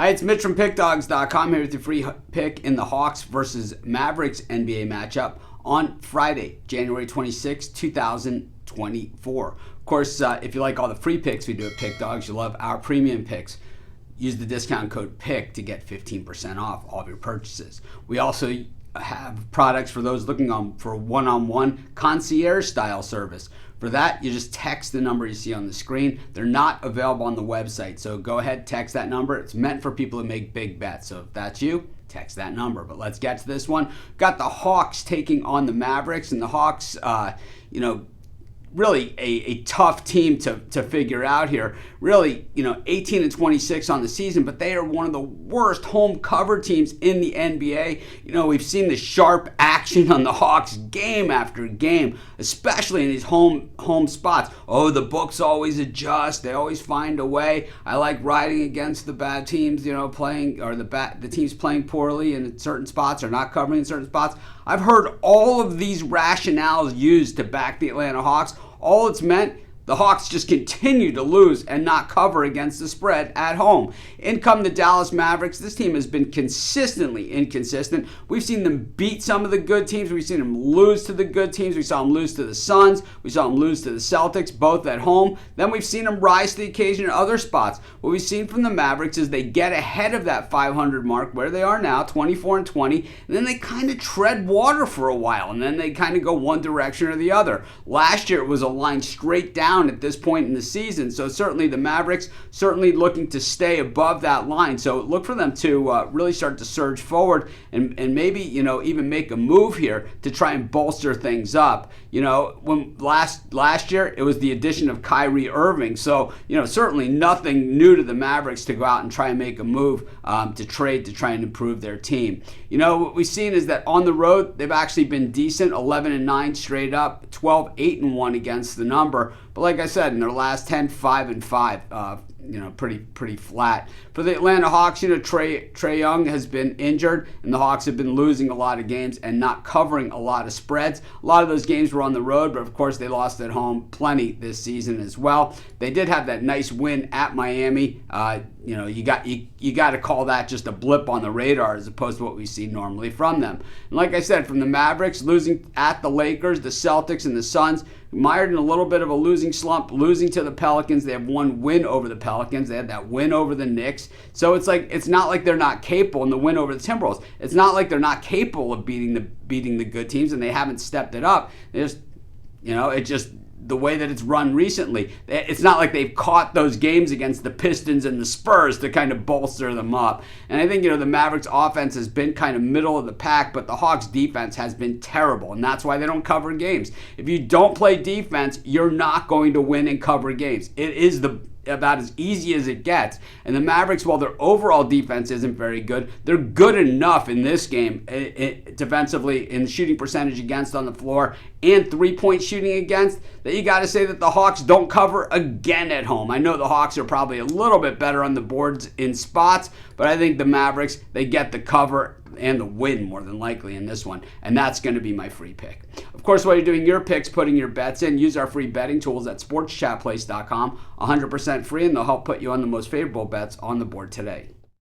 Hi, it's Mitch from Pickdawgz.com here with your free pick in the Hawks versus Mavericks NBA matchup on Friday, January 26, 2024. Of course, if you like all the free picks we do at Pickdawgz, you love our premium picks, use the discount code PICK to get 15% off all of your purchases. We also have products for those looking for one-on-one concierge style service. For that, you just text the number you see on the screen. They're not available on the website, so go ahead, text that number. It's meant for people who make big bets, so if that's you, text that number. But let's get to this one. Got the Hawks taking on the Mavericks, and the Hawks, really a tough team to figure out here. Really, 18 and 26 on the season, but they are one of the worst home cover teams in the NBA. We've seen the sharp action on the Hawks game after game, especially in these home spots. Oh, the books always adjust. They always find a way. I like riding against the bad teams, playing, or the teams playing poorly in certain spots or not covering in certain spots. I've heard all of these rationales used to back the Atlanta Hawks. All it's meant, the Hawks just continue to lose and not cover against the spread at home. In come the Dallas Mavericks. This team has been consistently inconsistent. We've seen them beat some of the good teams. We've seen them lose to the good teams. We saw them lose to the Suns. We saw them lose to the Celtics, both at home. Then we've seen them rise to the occasion in other spots. What we've seen from the Mavericks is they get ahead of that 500 mark where they are now, 24 and 20, and then they kind of tread water for a while, and then they kind of go one direction or the other. Last year it was a line straight down at this point in the season, so certainly the Mavericks certainly looking to stay above that line. So look for them to really start to surge forward and maybe even make a move here to try and bolster things up. When last year it was the addition of Kyrie Irving, so certainly nothing new to the Mavericks to go out and try and make a move to trade to try and improve their team. What we've seen is that on the road they've actually been decent, 11 and 9 straight up, 12 8 and 1 against the number. But like I said, in their last 10, 5 and 5, pretty flat. For the Atlanta Hawks, Trae Young has been injured, and the Hawks have been losing a lot of games and not covering a lot of spreads. A lot of those games were on the road, but of course they lost at home plenty this season as well. They did have that nice win at Miami. You got to call that just a blip on the radar as opposed to what we see normally from them. And like I said, from the Mavericks, losing at the Lakers, the Celtics, and the Suns, mired in a little bit of a losing slump, losing to the Pelicans. They have one win over the Pelicans. They had that win over the Knicks. So it's not like they're not capable, in the win over the Timberwolves. It's not like they're not capable of beating the good teams, and they haven't stepped it up. The way that it's run recently, it's not like they've caught those games against the Pistons and the Spurs to kind of bolster them up. And I think, the Mavericks offense has been kind of middle of the pack, but the Hawks defense has been terrible, and that's why they don't cover games. If you don't play defense, you're not going to win and cover games. It is about as easy as it gets. And the Mavericks, while their overall defense isn't very good, they're good enough in this game defensively in shooting percentage against on the floor and three-point shooting against, that you got to say that the Hawks don't cover again at home. I know the Hawks are probably a little bit better on the boards in spots, but I think the Mavericks, they get the cover and the win more than likely in this one, and that's going to be my free pick. Of course, while you're doing your picks, putting your bets in, use our free betting tools at sportschatplace.com, 100% free, and they'll help put you on the most favorable bets on the board today.